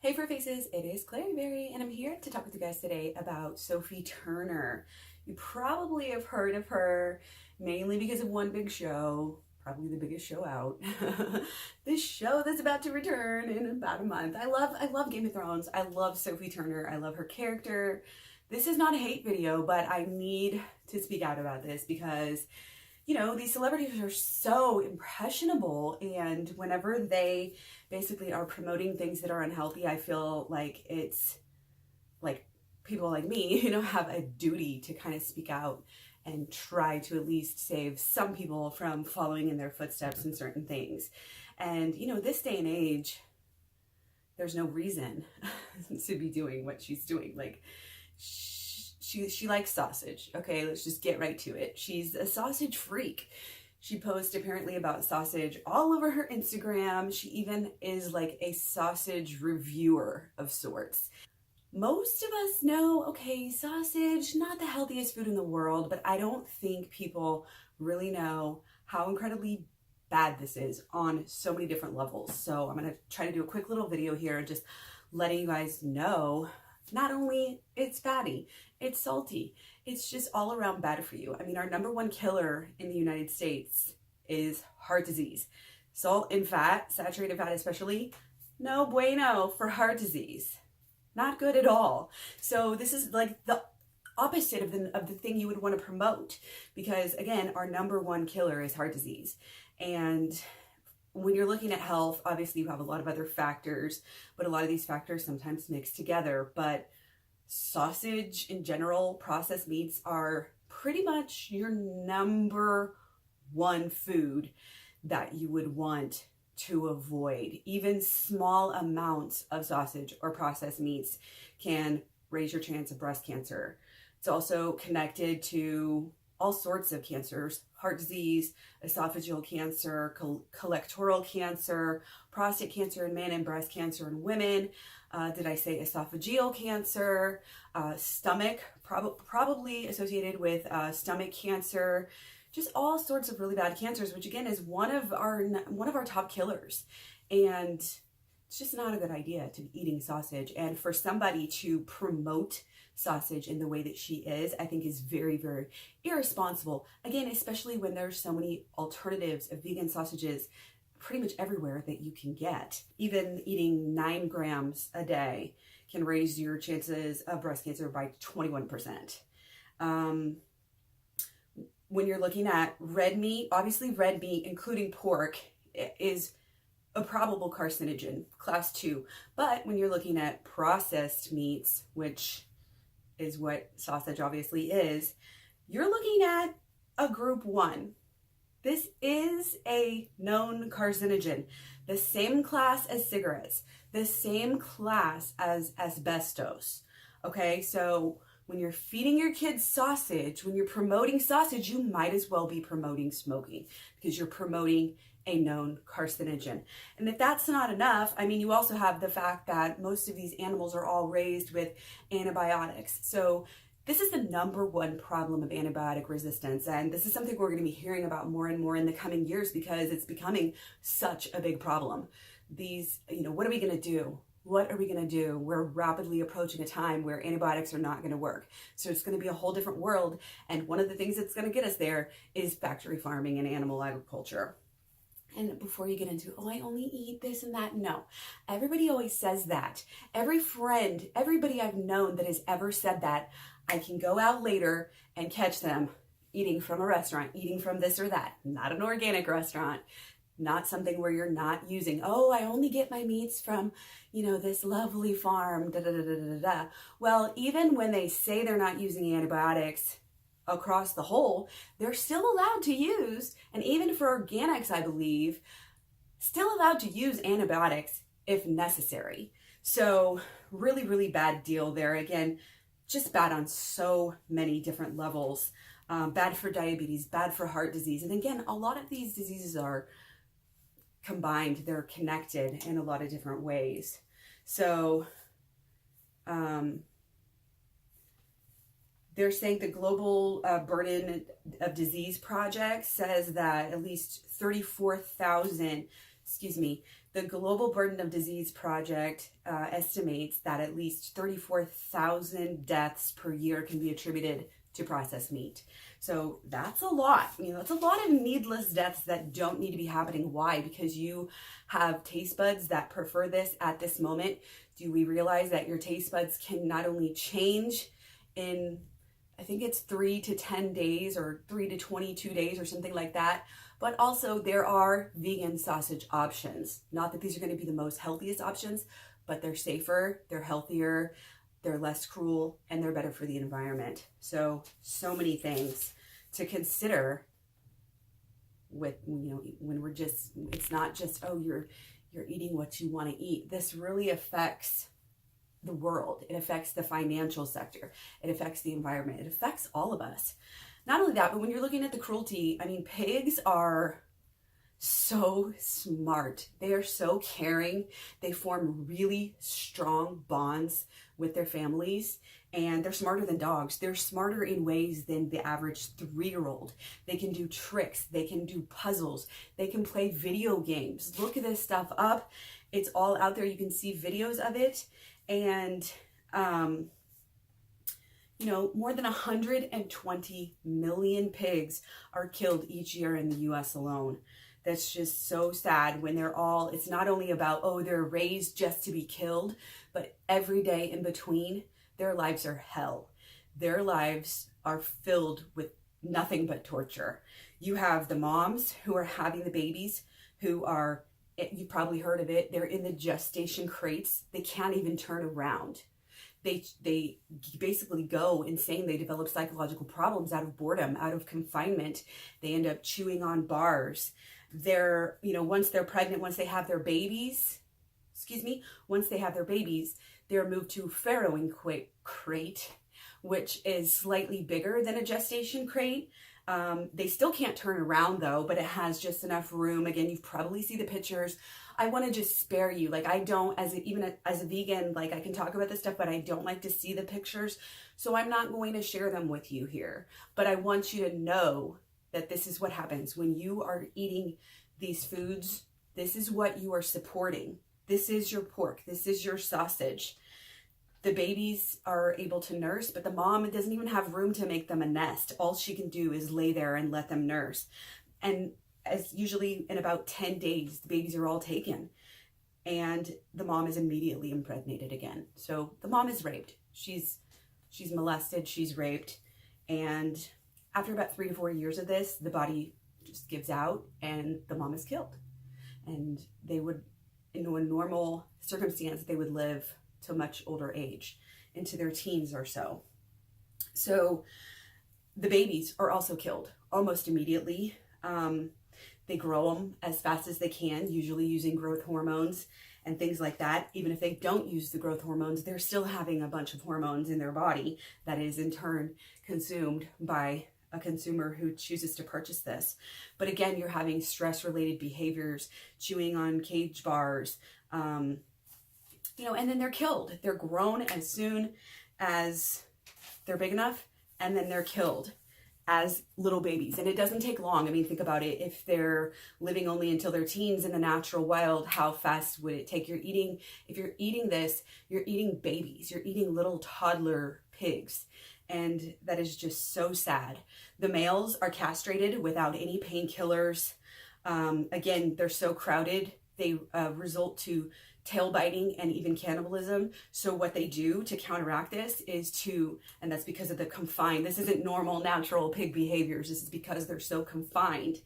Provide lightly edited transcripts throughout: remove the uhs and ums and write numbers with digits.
Hey Fur Faces, it is KlaireeBerry and I'm here to talk with you guys today about Sophie Turner. You probably have heard of her mainly because of one big show, probably the biggest show out. This show that's about to return in about a month. I love Game of Thrones. I love Sophie Turner. I love her character. This is not a hate video, but I need to speak out about this because these celebrities are so impressionable, and whenever they basically are promoting things that are unhealthy, I feel like it's like people like me, have a duty to kind of speak out and try to at least save some people from following in their footsteps in certain things. And, this day and age, there's no reason to be doing what she's doing. Like, she likes sausage. Okay, let's just get right to it. She's a sausage freak. She posts apparently about sausage all over her Instagram. She even is like a sausage reviewer of sorts. Most of us know, okay, sausage, not the healthiest food in the world, but I don't think people really know how incredibly bad this is on so many different levels. So I'm gonna try to do a quick little video here, just letting you guys know not only it's fatty, it's salty, it's just all around bad for you. I mean, our number one killer in the United States is heart disease. Salt and fat, saturated fat especially, no bueno for heart disease. Not good at all. So this is like the opposite of the thing you would want to promote, because again, our number one killer is heart disease. And when you're looking at health, obviously you have a lot of other factors, but a lot of these factors sometimes mix together. But sausage in general, processed meats are pretty much your number one food that you would want to avoid. Even small amounts of sausage or processed meats can raise your chance of breast cancer. It's also connected to all sorts of cancers: heart disease, esophageal cancer, colorectal cancer, prostate cancer in men, and breast cancer in women. Did I say esophageal cancer? Stomach, probably associated with stomach cancer. Just all sorts of really bad cancers, which again is one of our top killers. And it's just not a good idea to be eating sausage. And for somebody to promote sausage in the way that she is, I think is very, very irresponsible. Again, especially when there's so many alternatives of vegan sausages pretty much everywhere that you can get. Even eating 9 grams a day can raise your chances of breast cancer by 21%. When you're looking at red meat, obviously red meat, including pork, is a probable carcinogen, class 2. But when you're looking at processed meats, which is what sausage obviously is, you're looking at a group 1. This is a known carcinogen, the same class as cigarettes, the same class as asbestos. Okay, so when you're feeding your kids sausage, when you're promoting sausage, you might as well be promoting smoking, because you're promoting a known carcinogen. And if that's not enough, I mean, you also have the fact that most of these animals are all raised with antibiotics. So this is the number one problem of antibiotic resistance. And this is something we're going to be hearing about more and more in the coming years, because it's becoming such a big problem. What are we going to do? What are we going to do? We're rapidly approaching a time where antibiotics are not going to work. So it's going to be a whole different world. And one of the things that's going to get us there is factory farming and animal agriculture. And before you get into, oh, I only eat this and that, no. Everybody always says that. Every friend, everybody I've known that has ever said that, I can go out later and catch them eating from a restaurant, eating from this or that, not an organic restaurant. Not something where you're not using, oh, I only get my meats from, this lovely farm, da da da da da da. Well, even when they say they're not using antibiotics across the whole, they're still allowed to use, and even for organics, I believe, still allowed to use antibiotics if necessary. So really, really bad deal there. Again, just bad on so many different levels. Bad for diabetes, bad for heart disease. And again, a lot of these diseases are combined, they're connected in a lot of different ways. So they're saying the Global Burden of Disease Project says that at least 34,000 The Global Burden of Disease Project estimates that at least 34,000 deaths per year can be attributed to processed meat. So that's a lot. That's a lot of needless deaths that don't need to be happening. Why? Because you have taste buds that prefer this at this moment. Do we realize that your taste buds can not only change in, I think it's 3 to 10 days or 3 to 22 days or something like that, but also there are vegan sausage options. Not that these are going to be the most healthiest options, but they're safer, they're healthier, they're less cruel, and they're better for the environment. So many things to consider with, when we're just, it's not just, oh, you're eating what you want to eat. This really affects the world. It affects the financial sector. It affects the environment. It affects all of us. Not only that, but when you're looking at the cruelty, pigs are so smart. They are so caring. They form really strong bonds with their families, and they're smarter than dogs. They're smarter in ways than the average 3-year-old. They can do tricks. They can do puzzles. They can play video games. Look this stuff up. It's all out there. You can see videos of it. And, more than 120 million pigs are killed each year in the US alone. That's just so sad when it's not only about, oh, they're raised just to be killed, but every day in between, their lives are hell. Their lives are filled with nothing but torture. You have the moms who are having the babies who are, you probably heard of it, they're in the gestation crates. They can't even turn around. They basically go insane. They develop psychological problems out of boredom, out of confinement. They end up chewing on bars. Once they're pregnant, once they have their babies, they're moved to farrowing crate, which is slightly bigger than a gestation crate. They still can't turn around though, but it has just enough room. Again, you've probably seen the pictures. I want to just spare you. I don't, even as a vegan, I can talk about this stuff, but I don't like to see the pictures. So I'm not going to share them with you here, but I want you to know that this is what happens when you are eating these foods. This is what you are supporting. This is your pork. This is your sausage. The babies are able to nurse, but the mom doesn't even have room to make them a nest. All she can do is lay there and let them nurse. And as usually in about 10 days, the babies are all taken and the mom is immediately impregnated again. So the mom is raped. She's molested, she's raped. And after about 3 to 4 years of this, the body just gives out and the mom is killed. And they would, in a normal circumstance, they would live to a much older age, into their teens or so. So the babies are also killed almost immediately. They grow them as fast as they can, usually using growth hormones and things like that. Even if they don't use the growth hormones, they're still having a bunch of hormones in their body that is in turn consumed by a consumer who chooses to purchase this. But again, you're having stress-related behaviors, chewing on cage bars, and then they're killed. They're grown as soon as they're big enough, and then they're killed as little babies. And it doesn't take long. Think about it. If they're living only until their teens in the natural wild, how fast would it take? If you're eating this, you're eating babies. You're eating little toddler pigs. And that is just so sad. The males are castrated without any painkillers. Again, they're so crowded. They result to tail biting and even cannibalism. So what they do to counteract this is and that's because of the confined, this isn't normal, natural pig behaviors. This is because they're so confined.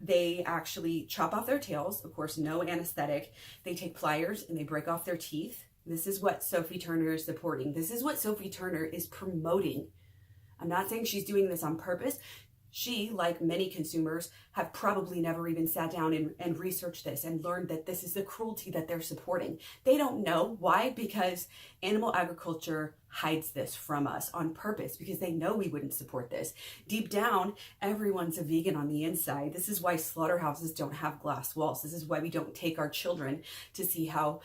They actually chop off their tails, of course, no anesthetic. They take pliers and they break off their teeth. This is what Sophie Turner is supporting. This is what Sophie Turner is promoting. I'm not saying she's doing this on purpose. She, like many consumers, have probably never even sat down and researched this and learned that this is the cruelty that they're supporting. They don't know. Why? Because animal agriculture hides this from us on purpose, because they know we wouldn't support this. Deep down, everyone's a vegan on the inside. This is why slaughterhouses don't have glass walls. This is why we don't take our children to see how,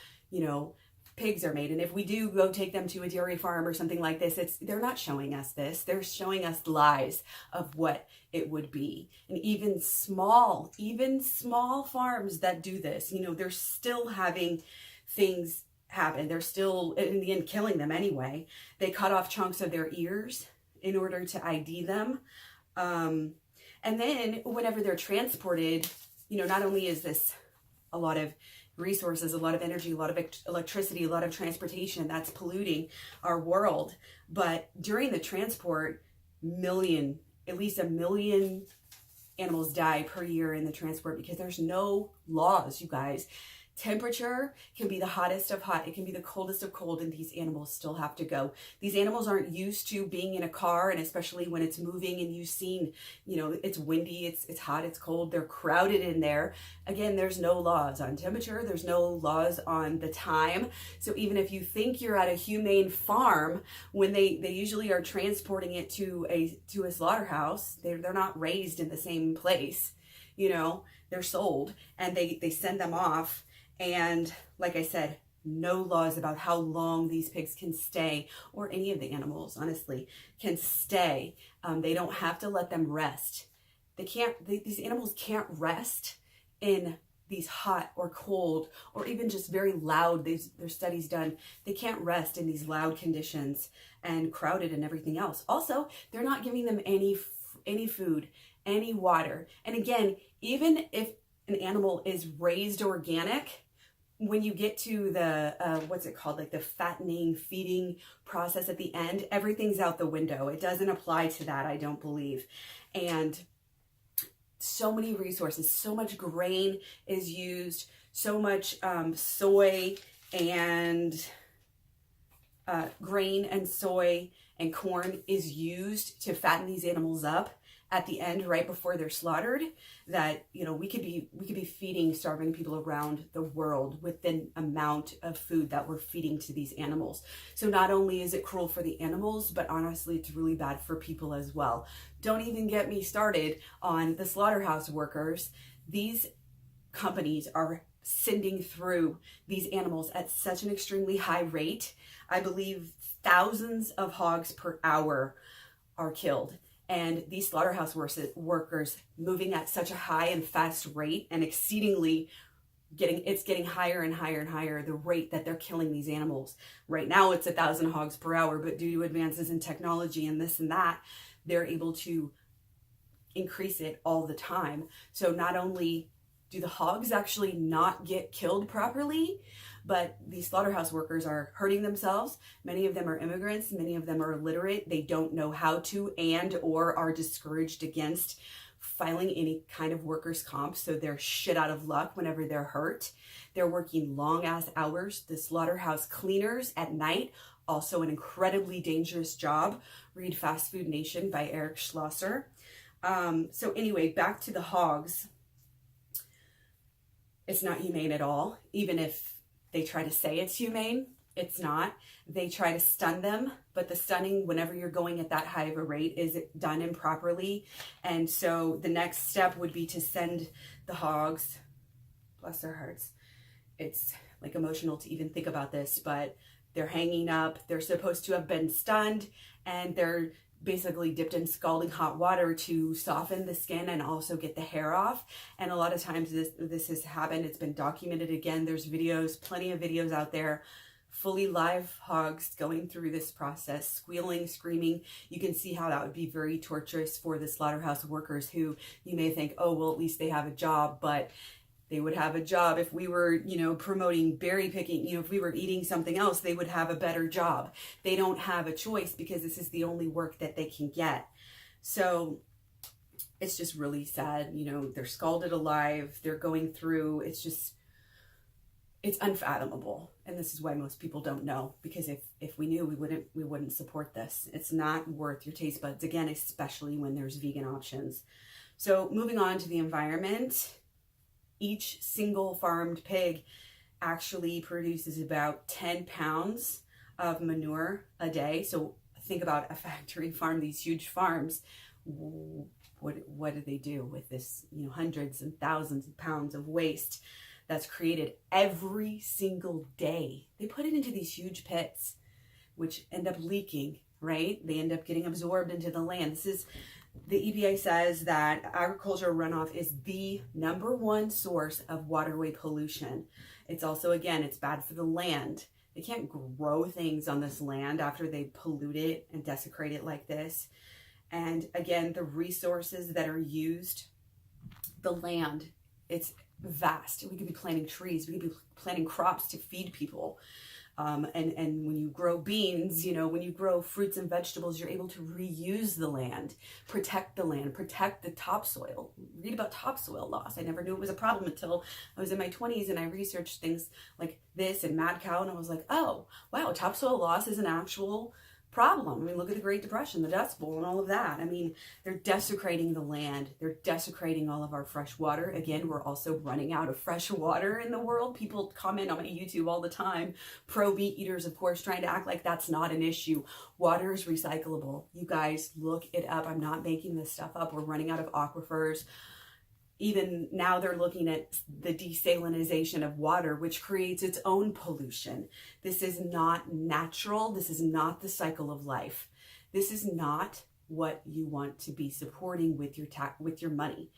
pigs are made. And if we do go take them to a dairy farm or something like this, they're not showing us this. They're showing us lies of what it would be. And even small farms that do this, you know, they're still having things happen. They're still, in the end, killing them anyway. They cut off chunks of their ears in order to ID them. And then whenever they're transported, you know, not only is this a lot of resources, a lot of energy, a lot of electricity, a lot of transportation that's polluting our world, but during the transport, at least 1 million animals die per year in the transport because there's no laws, you guys. Temperature can be the hottest of hot, it can be the coldest of cold, and these animals still have to go. These animals aren't used to being in a car, and especially when it's moving and you've seen, you know, it's windy, it's hot, it's cold, they're crowded in there. Again, there's no laws on temperature, there's no laws on the time. So even if you think you're at a humane farm, when they usually are transporting it to a slaughterhouse, they're not raised in the same place, you know, they're sold and they send them off. And like I said, no laws about how long these pigs can stay, or any of the animals, honestly, can stay. They don't have to let them rest. These animals can't rest in these hot or cold or even just very loud, there's studies done, they can't rest in these loud conditions and crowded and everything else. Also, they're not giving them any food, any water. And again, even if an animal is raised organic, when you get to the, what's it called, like the fattening, feeding process at the end, everything's out the window. It doesn't apply to that, I don't believe. And so many resources, so much grain is used, so much soy and corn is used to fatten these animals up at the end, right before they're slaughtered, that, you know, we could be feeding starving people around the world with the amount of food that we're feeding to these animals. So not only is it cruel for the animals, but honestly, it's really bad for people as well. Don't even get me started on the slaughterhouse workers. These companies are sending through these animals at such an extremely high rate. I believe thousands of hogs per hour are killed. And these slaughterhouse workers moving at such a high and fast rate, and exceedingly getting higher and higher and higher, the rate that they're killing these animals. Right now it's 1,000 hogs per hour, but due to advances in technology and this and that, they're able to increase it all the time. So not only do the hogs actually not get killed properly, but these slaughterhouse workers are hurting themselves. Many of them are immigrants. Many of them are illiterate. They don't know how to or are discouraged against filing any kind of workers' comp. So they're shit out of luck whenever they're hurt. They're working long ass hours. The slaughterhouse cleaners at night, also an incredibly dangerous job. Read Fast Food Nation by Eric Schlosser. So anyway, back to the hogs. It's not humane at all. Even if they try to say it's humane, it's not. They try to stun them, but the stunning, whenever you're going at that high of a rate, is done improperly. And so the next step would be to send the hogs, bless their hearts, it's like emotional to even think about this, but they're hanging up, they're supposed to have been stunned, and they're basically dipped in scalding hot water to soften the skin and also get the hair off. And a lot of times this has happened. It's been documented. Again, there's videos, plenty of videos out there, fully live hogs going through this process, squealing, screaming. You can see how that would be very torturous for the slaughterhouse workers, who you may think, oh, well, at least they have a job, but they would have a job if we were, you know, promoting berry picking. You know, if we were eating something else, they would have a better job. They don't have a choice because this is the only work that they can get. So it's just really sad. You know, they're scalded alive. They're going through, it's unfathomable. And this is why most people don't know, because if we knew, we wouldn't support this. It's not worth your taste buds, again, especially when there's vegan options. So moving on to the environment. Each single farmed pig actually produces about 10 pounds of manure a day. So think about a factory farm, these huge farms. What do they do with this, you know, hundreds and thousands of pounds of waste? that's created every single day. They put it into these huge pits, which end up leaking, right? They end up getting absorbed into the land. The EPA says that agricultural runoff is the #1 source of waterway pollution. It's also, again, it's bad for the land. They can't grow things on this land after they pollute it and desecrate it like this. And again, the resources that are used, the land, it's vast. We could be planting trees. We could be planting crops to feed people. And when you grow beans, when you grow fruits and vegetables, you're able to reuse the land, protect the topsoil. Read about topsoil loss. I never knew it was a problem until I was in my 20s and I researched things like this and mad cow, and I was like, oh, wow, topsoil loss is an actual problem. I mean, look at the Great Depression, the Dust Bowl, and all of that. I mean, they're desecrating the land. They're desecrating all of our fresh water. Again, we're also running out of fresh water in the world. People comment on my YouTube all the time, pro meat eaters, of course, trying to act like that's not an issue. Water is recyclable. You guys, look it up. I'm not making this stuff up. We're running out of aquifers. Even now they're looking at the desalinization of water, which creates its own pollution. This is not natural. This is not the cycle of life. This is not what you want to be supporting with your money.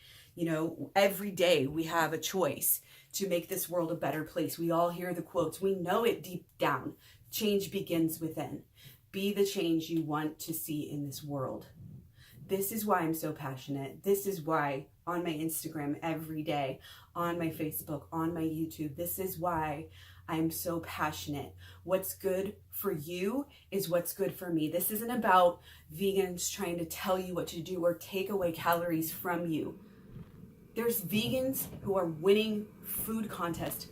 Every day we have a choice to make this world a better place. We all hear the quotes. We know it deep down. Change begins within. Be the change you want to see in this world. This is why I'm so passionate. This is why on my Instagram every day, on my Facebook, on my YouTube, this is why I'm so passionate. What's good for you is what's good for me. This isn't about vegans trying to tell you what to do or take away calories from you. There's vegans who are winning food contests,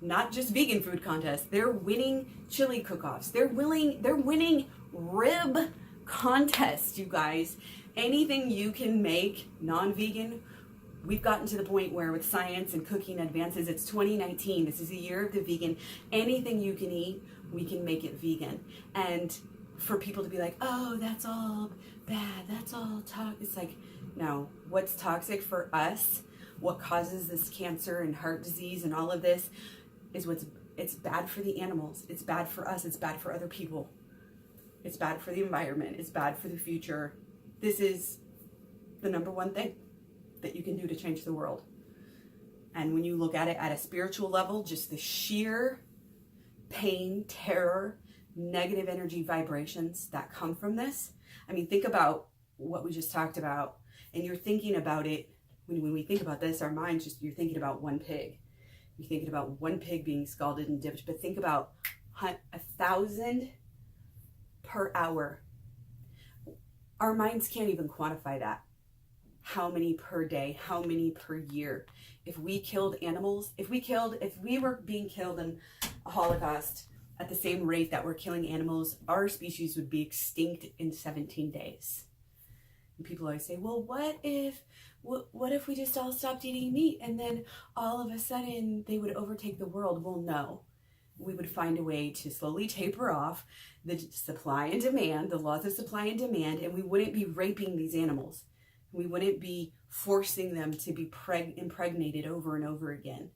not just vegan food contests. They're winning chili cook-offs. They're winning rib contests, you guys. Anything you can make non-vegan, we've gotten to the point where with science and cooking advances, it's 2019. This is the year of the vegan. Anything you can eat, we can make it vegan. And for people to be like, oh, that's all bad. That's all toxic. It's like, no, what's toxic for us, what causes this cancer and heart disease and all of this is it's bad for the animals. It's bad for us. It's bad for other people. It's bad for the environment. It's bad for the future. This is the #1 thing that you can do to change the world. And when you look at it at a spiritual level, just the sheer pain, terror, negative energy vibrations that come from this. I mean, think about what we just talked about, and you're thinking about it. When we think about this, our minds you're thinking about one pig. You're thinking about one pig being scalded and dipped, but think about 1,000 per hour. Our minds can't even quantify that. How many per day? How many per year? If we killed animals, if we were being killed in a Holocaust at the same rate that we're killing animals, our species would be extinct in 17 days. And people always say, well, what if we just all stopped eating meat and then all of a sudden they would overtake the world? Well, no. We would find a way to slowly taper off the supply and demand, the laws of supply and demand, and we wouldn't be raping these animals. We wouldn't be forcing them to be impregnated over and over again.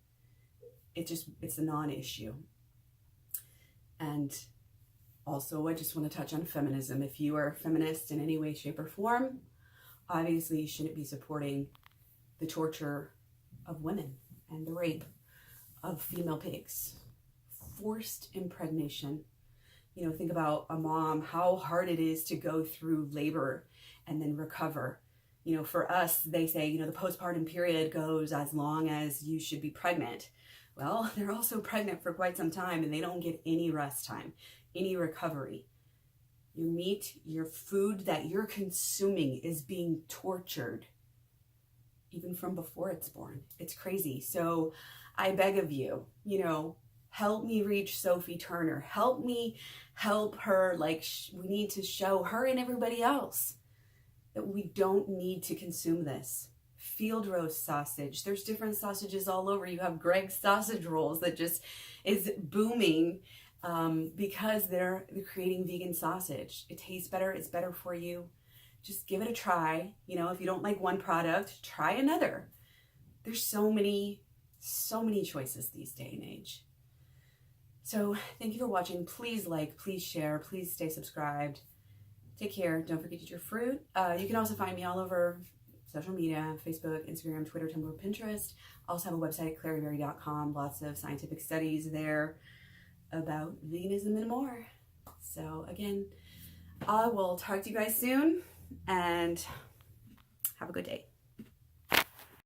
It's a non-issue. And also, I just want to touch on feminism. If you are a feminist in any way, shape, or form, obviously you shouldn't be supporting the torture of women and the rape of female pigs. Forced impregnation. Think about a mom, how hard it is to go through labor and then recover. For us, they say, the postpartum period goes as long as you should be pregnant. Well, they're also pregnant for quite some time and they don't get any rest time, any recovery. Your meat, your food that you're consuming is being tortured even from before it's born. It's crazy. So I beg of you, help me reach Sophie Turner. Help me help her. We need to show her and everybody else that we don't need to consume this. Field roast sausage. There's different sausages all over. You have Greg's sausage rolls that just is booming because they're creating vegan sausage. It tastes better. It's better for you. Just give it a try. If you don't like one product, try another. There's so many So many choices these day and age. So thank you for watching. Please like, please share, please stay subscribed. Take care. Don't forget to eat your fruit. You can also find me all over social media, Facebook, Instagram, Twitter, Tumblr, Pinterest. I also have a website, KlaireeBerry.com. Lots of scientific studies there about veganism and more. So again, I will talk to you guys soon and have a good day.